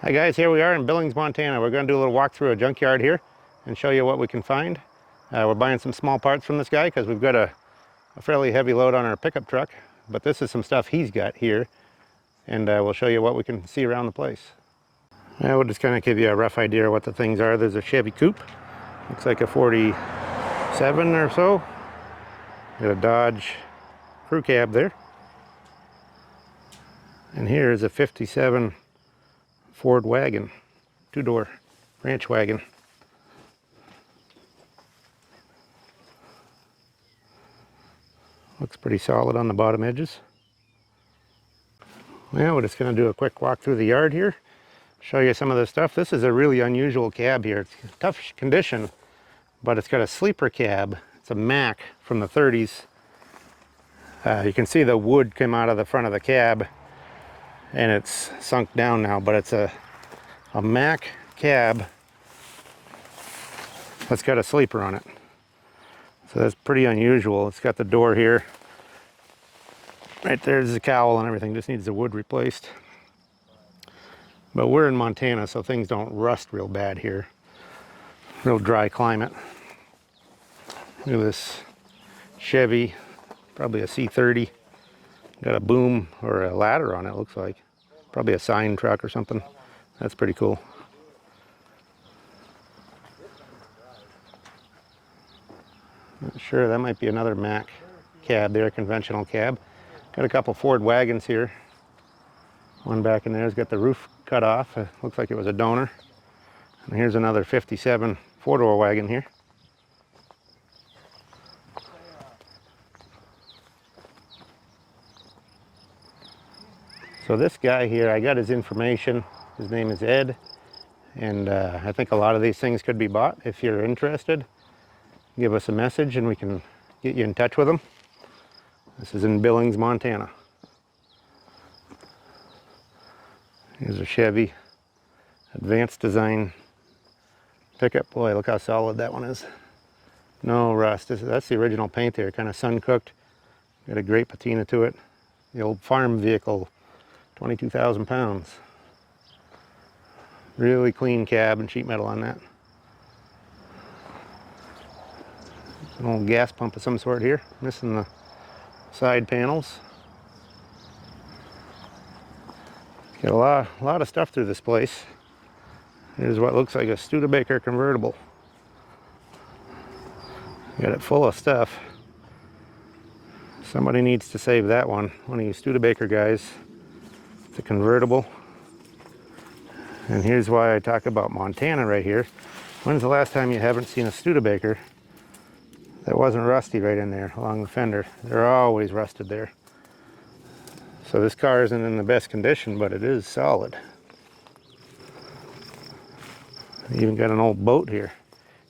Hi guys, here we are in Billings, Montana. We're going to do a little walk through a junkyard here and show you what we can find. We're buying some small parts from this guy because we've got a fairly heavy load on our pickup truck. But this is some stuff he's got here, and we'll show you what we can see around the place. We'll just kind of give you a rough idea of what the things are. There's a Chevy Coupe. Looks like a 47 or so. Got a Dodge crew cab there. And here is a 57 Ford wagon, two-door ranch wagon. Looks pretty solid on the bottom edges. Well, we're just going to do a quick walk through the yard here, show you some of the stuff. This is a really unusual cab here. It's tough condition, but it's got a sleeper cab. It's a Mack from the 30s. You can see the wood come out of the front of the cab, and it's sunk down now, but it's a Mack cab that's got a sleeper on it. So that's pretty unusual. It's got the door here. Right there's the cowl and everything, just needs the wood replaced. But we're in Montana, so things don't rust real bad here. Real dry climate. Look at this Chevy, probably a C30. Got a boom or a ladder on it, looks like. Probably a sign truck or something. That's pretty cool. Not sure, that might be another Mack cab there, conventional cab. Got a couple Ford wagons here. One back in there's got the roof cut off. Looks like it was a donor. And here's another 57 four-door wagon here. So this guy here, I got his information. His name is Ed, and I think a lot of these things could be bought. If you're interested, give us a message and we can get you in touch with him. This is in Billings, Montana. Here's a Chevy Advanced Design pickup. Boy, look how solid that one is. No rust. That's the original paint there, kind of sun-cooked. Got a great patina to it. The old farm vehicle, 22,000 pounds. Really clean cab and sheet metal on that. An old gas pump of some sort here, missing the side panels. Got a lot of stuff through this place. Here's what looks like a Studebaker convertible. Got it full of stuff. Somebody needs to save that one of you Studebaker guys. It's a convertible. And here's why I talk about Montana right here. When's the last time you haven't seen a Studebaker that wasn't rusty right in there along the fender? They're always rusted there. So this car isn't in the best condition, but it is solid. Even got an old boat here.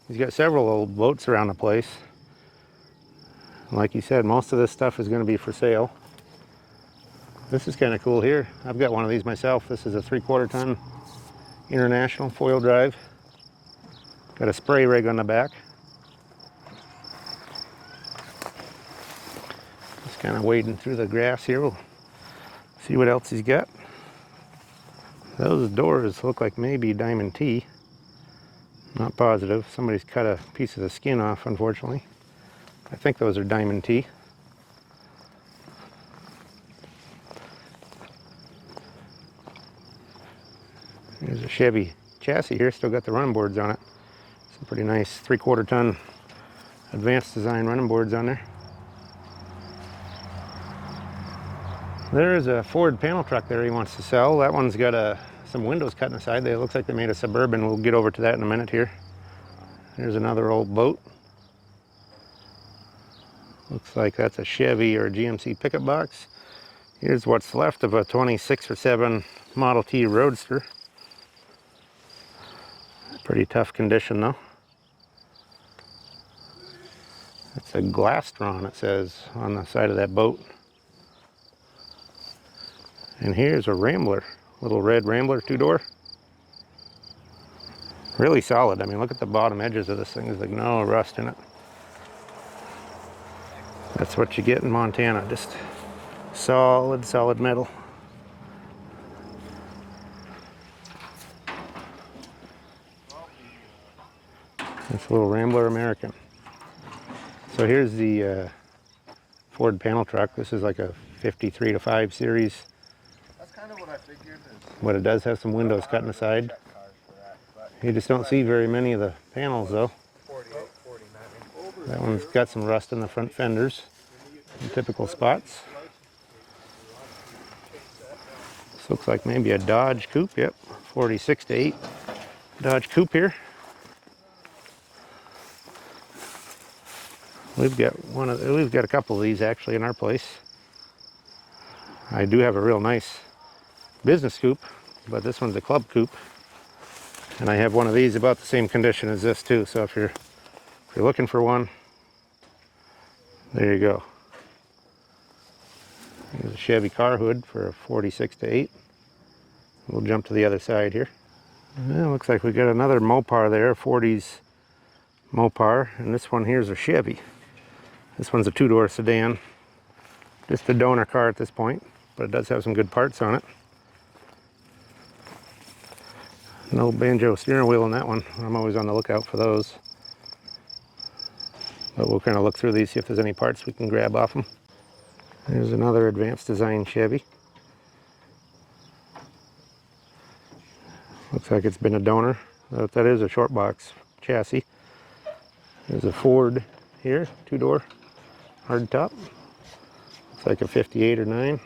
He's got several old boats around the place. Like he said, most of this stuff is going to be for sale. This is kind of cool here. I've got one of these myself. This is a 3/4 ton International foil drive. Got a spray rig on the back. Just kind of wading through the grass here. We'll see what else he's got. Those doors look like maybe diamond T. Not positive. Somebody's cut a piece of the skin off, unfortunately. I think those are diamond T. There's a Chevy chassis here, still got the running boards on it. Some pretty nice 3/4 ton Advanced Design running boards on there. There is a Ford panel truck there he wants to sell. That one's got some windows cut in the side. They look like they made a Suburban. We'll get over to that in a minute here. There's another old boat. Looks like that's a Chevy or a GMC pickup box. Here's what's left of a 26 or 7 Model T Roadster. Pretty tough condition though. It's a Glastron, it says on the side of that boat. And here's a Rambler, little red Rambler 2-door. Really solid. I mean, look at the bottom edges of this thing. There's like no rust in it. That's what you get in Montana, just solid metal. It's a little Rambler American. So here's the Ford panel truck. This is like a 53 to 5 series. That's kind of what I figured. But it does have some windows cut in the side. You just don't see very many of the panels though. That one's got some rust in the front fenders, in typical spots. This looks like maybe a Dodge Coupe. Yep, 46 to 8 Dodge Coupe here. We've got a couple of these actually in our place. I do have a real nice business coupe, but this one's a club coupe. And I have one of these about the same condition as this too. So if you're looking for one, there you go. There's a Chevy car hood for a 46 to 8. We'll jump to the other side here. Well, looks like we got another Mopar there, 40s Mopar, and this one here is a Chevy. This one's a two-door sedan. Just a donor car at this point, but it does have some good parts on it. No banjo steering wheel in that one. I'm always on the lookout for those. But we'll kind of look through these, see if there's any parts we can grab off them. There's another advanced design Chevy. Looks like it's been a donor. That is a short box chassis. There's a Ford here, two-door, hard top. Looks like a 58 or 9.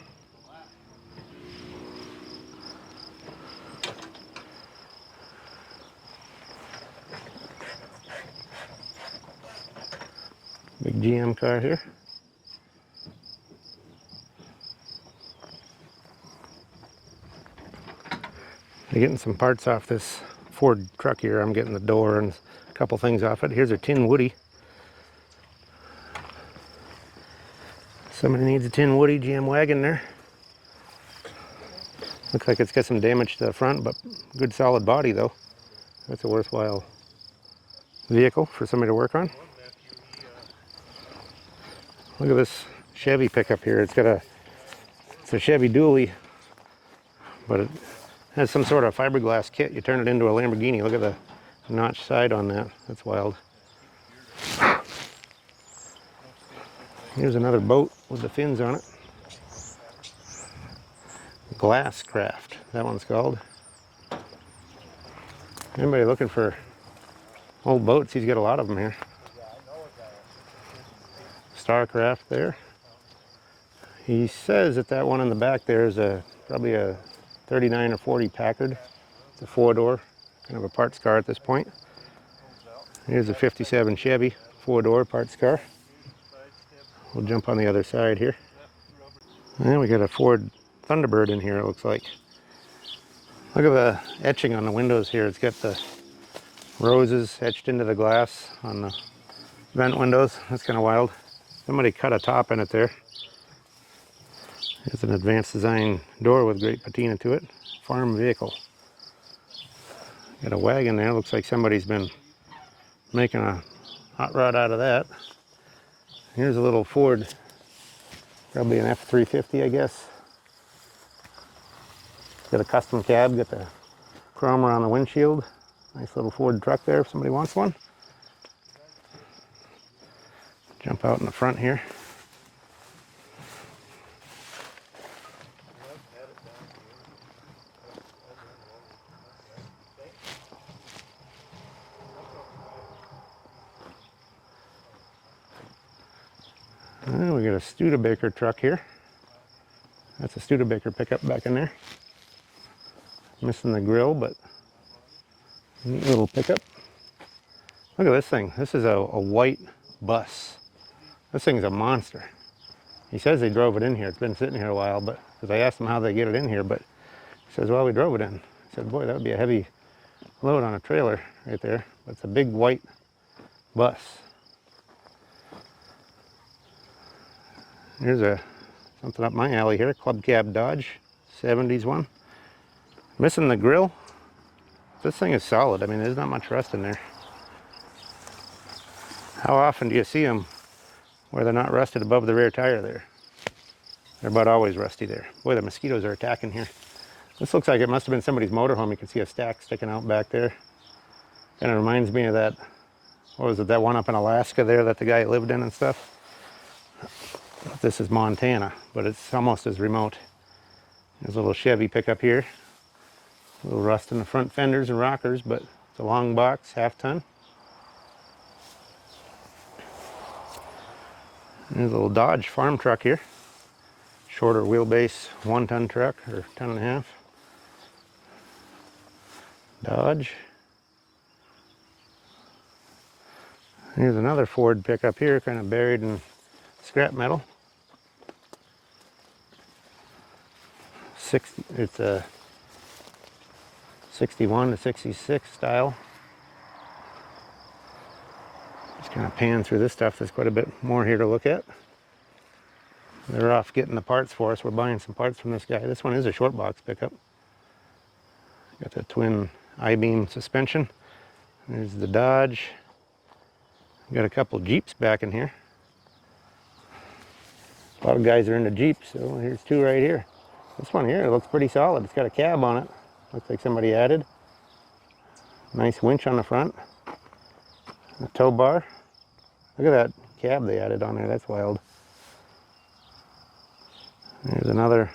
Big GM car here. I'm getting some parts off this Ford truck here. I'm getting the door and a couple things off it. Here's a tin Woody. Somebody needs a tin Woody GM wagon there. Looks like it's got some damage to the front, but good solid body though. That's a worthwhile vehicle for somebody to work on. Look at this Chevy pickup here. It's a Chevy dually, but it has some sort of fiberglass kit. You turn it into a Lamborghini. Look at the notch side on that. That's wild. Here's another boat with the fins on it. Glasscraft, that one's called. Anybody looking for old boats? He's got a lot of them here. Starcraft there. He says that one in the back there is probably a 39 or 40 Packard. It's a four-door, kind of a parts car at this point. Here's a 57 Chevy, four-door parts car. We'll jump on the other side here. And we got a Ford Thunderbird in here, it looks like. Look at the etching on the windows here. It's got the roses etched into the glass on the vent windows. That's kind of wild. Somebody cut a top in it there. It's an advanced design door with great patina to it. Farm vehicle. Got a wagon there. Looks like somebody's been making a hot rod out of that. Here's a little Ford, probably an F350, I guess. Got a custom cab, got the chrome around the windshield. Nice little Ford truck there if somebody wants one. Jump out in the front here. And we got a Studebaker truck here. That's a Studebaker pickup back in there. Missing the grill, but neat little pickup. Look at this thing. This is a white bus. This thing's a monster. He says they drove it in here. It's been sitting here a while, but because I asked him how they get it in here, but he says, well, we drove it in. I said, boy, that would be a heavy load on a trailer right there. But it's a big white bus. Here's something up my alley here, Club Cab Dodge, 70s one. Missing the grill. This thing is solid. I mean, there's not much rust in there. How often do you see them where they're not rusted above the rear tire there? They're about always rusty there. Boy, the mosquitoes are attacking here. This looks like it must have been somebody's motorhome. You can see a stack sticking out back there. Kind of reminds me of that what was it, that one up in Alaska there that the guy lived in and stuff. This is Montana, but it's almost as remote. There's a little Chevy pickup here. A little rust in the front fenders and rockers, but it's a long box, half-ton. There's a little Dodge farm truck here. Shorter wheelbase, 1-ton truck, or 1.5 tons. Dodge. Here's another Ford pickup here, kind of buried in scrap metal. It's a 61 to 66 style. Just kind of pan through this stuff. There's quite a bit more here to look at. They're off getting the parts for us. We're buying some parts from this guy. This one is a short box pickup. Got the twin I-beam suspension. There's the Dodge. Got a couple Jeeps back in here. A lot of guys are into Jeeps, so here's two right here. This one here looks pretty solid. It's got a cab on it. Looks like somebody added. Nice winch on the front. A tow bar. Look at that cab they added on there. That's wild. There's another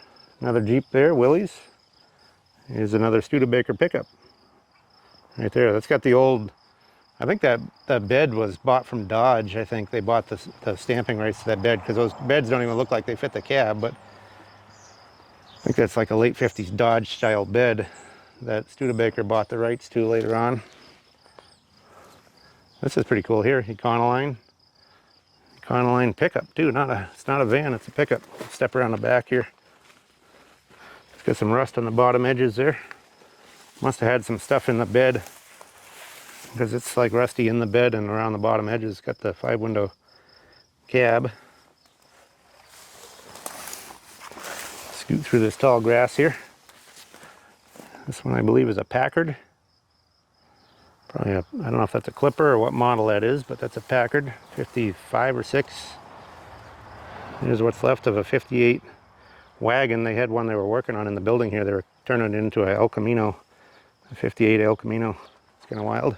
Jeep there, Willys. Here's another Studebaker pickup. Right there. That's got the old, I think that bed was bought from Dodge. I think they bought the stamping rights to that bed because those beds don't even look like they fit the cab, but I think that's like a late 50s Dodge style bed that Studebaker bought the rights to later on. This is pretty cool here, Econoline pickup too. It's not a van, it's a pickup. Step around the back here. It's got some rust on the bottom edges there. Must have had some stuff in the bed because it's like rusty in the bed and around the bottom edges. It's got the 5-window cab. Scoot through this tall grass here. This one I believe is a Packard. Probably I don't know if that's a Clipper or what model that is, but that's a Packard, 55 or 6. Here's what's left of a 58 wagon. They had one they were working on in the building here. They were turning it into a El Camino, a 58 El Camino. It's kind of wild.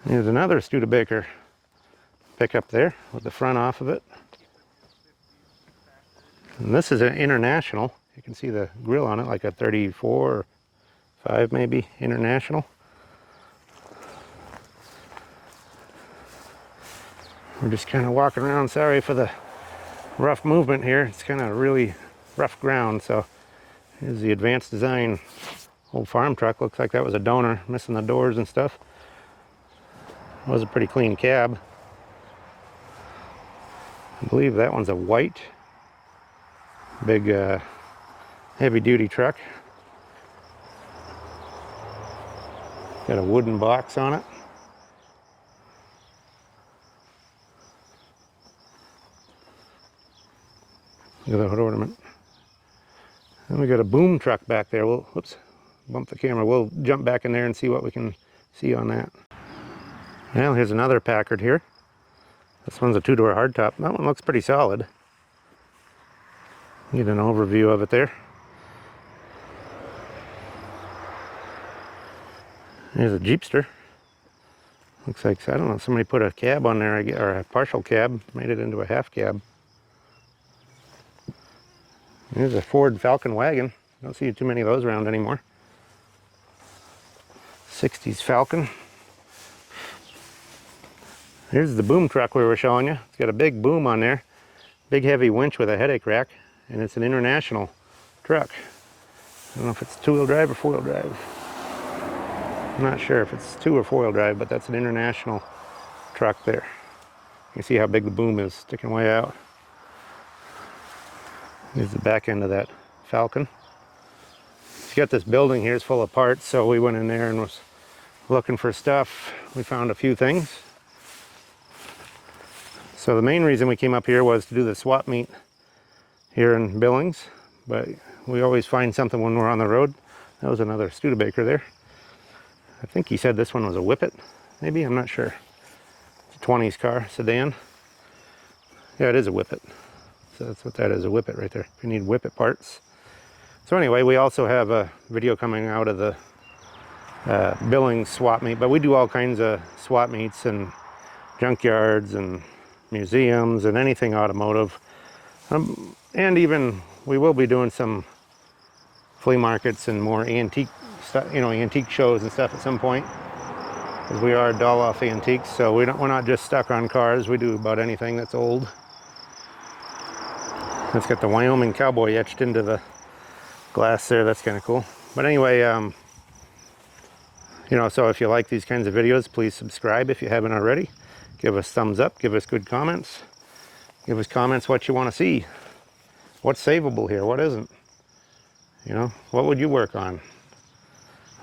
Here's another Studebaker pickup there with the front off of it. And this is an International. You can see the grill on it, like a 34 or 5 maybe, International. We're just kind of walking around. Sorry for the rough movement here. It's kind of really rough ground. So here's the Advanced Design old farm truck. Looks like that was a donor, missing the doors and stuff. It was a pretty clean cab. I believe that one's a white, big heavy duty truck. Got a wooden box on it. Look at the hood ornament. And we got a boom truck back there. Whoops, bump the camera. We'll jump back in there and see what we can see on that. Well, here's another Packard here. This one's a 2-door hardtop. That one looks pretty solid. Get an overview of it there. There's a Jeepster. Looks like, I don't know, somebody put a cab on there, or a partial cab, made it into a half cab. There's a Ford Falcon wagon. Don't see too many of those around anymore. 60s Falcon. Here's the boom truck we were showing you. It's got a big boom on there. Big heavy winch with a headache rack. And it's an International truck. I don't know if it's 2-wheel drive or 4-wheel drive. I'm not sure if it's 2 or 4-wheel drive, but that's an International truck there. You can see how big the boom is, sticking way out. Here's the back end of that Falcon. It's got this building here, it's full of parts, so we went in there and was looking for stuff. We found a few things. So the main reason we came up here was to do the swap meet here in Billings, but we always find something when we're on the road. That was another Studebaker there. I think he said this one was a Whippet, maybe, I'm not sure. It's a 20s car, sedan. Yeah, it is a Whippet. So that's what that is, a Whippet right there. If you need Whippet parts. So anyway, we also have a video coming out of the Billings swap meet, but we do all kinds of swap meets and junkyards and museums and anything automotive. And even we will be doing some flea markets and more antique stuff, you know, antique shows and stuff at some point. Because we are dull off antiques, so we're not just stuck on cars. We do about anything that's old. It's got the Wyoming cowboy etched into the glass there. That's kind of cool. But anyway, you know, so if you like these kinds of videos, please subscribe if you haven't already. Give us thumbs up, give us good comments. Give us comments what you want to see. What's savable here, what isn't? You know, what would you work on?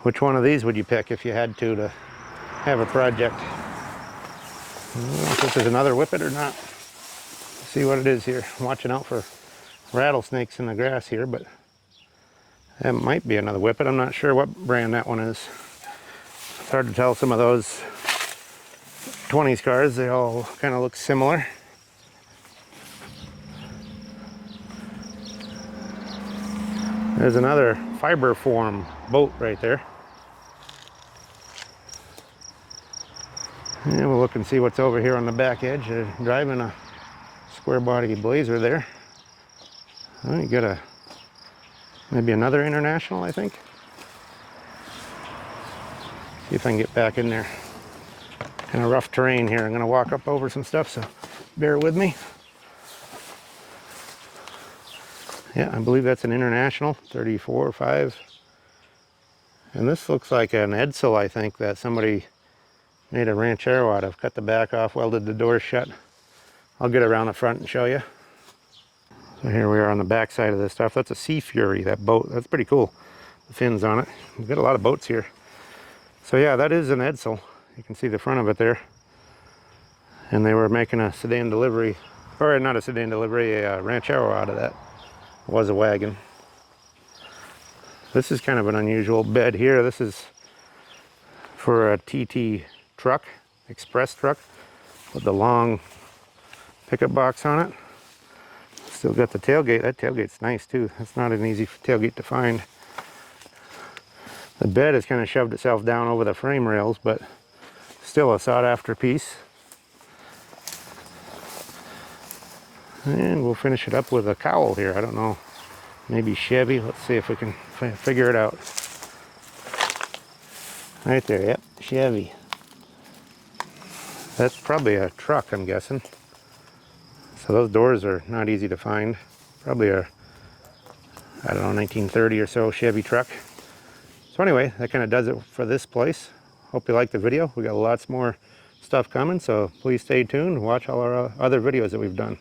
Which one of these would you pick if you had to have a project? I don't know if this is another whippet or not. Let's see what it is here. I'm watching out for rattlesnakes in the grass here, but that might be another whippet. I'm not sure what brand that one is. It's hard to tell. Some of those 20s cars, they all kind of look similar. There's another fiber form boat right there. And we'll look and see what's over here on the back edge. They're driving a square body Blazer there. Oh, you got maybe another International, I think. See if I can get back in there. Kind of rough terrain here. I'm going to walk up over some stuff, so bear with me. Yeah, I believe that's an International 34 or 5. And this looks like an Edsel, I think, that somebody made a Ranchero out of. Cut the back off, welded the door shut. I'll get around the front and show you. So here we are on the back side of this stuff. That's a Sea Fury, that boat. That's pretty cool. The fins on it. We've got a lot of boats here. So yeah, that is an Edsel. You can see the front of it there. And they were making a sedan delivery, or not a sedan delivery, a Ranchero out of that. It was a wagon. This is kind of an unusual bed here. This is for a TT truck, express truck, with the long pickup box on it. Still got the tailgate. That tailgate's nice too. That's not an easy tailgate to find. The bed has kind of shoved itself down over the frame rails, but still a sought after piece. And we'll finish it up with a cowl here. I don't know, maybe Chevy. Let's see if we can figure it out. Right there, yep, Chevy. That's probably a truck, I'm guessing. So those doors are not easy to find. Probably a, I don't know, 1930 or so Chevy truck. So anyway, that kind of does it for this place. Hope you liked the video. We got lots more stuff coming, so please stay tuned and watch all our other videos that we've done.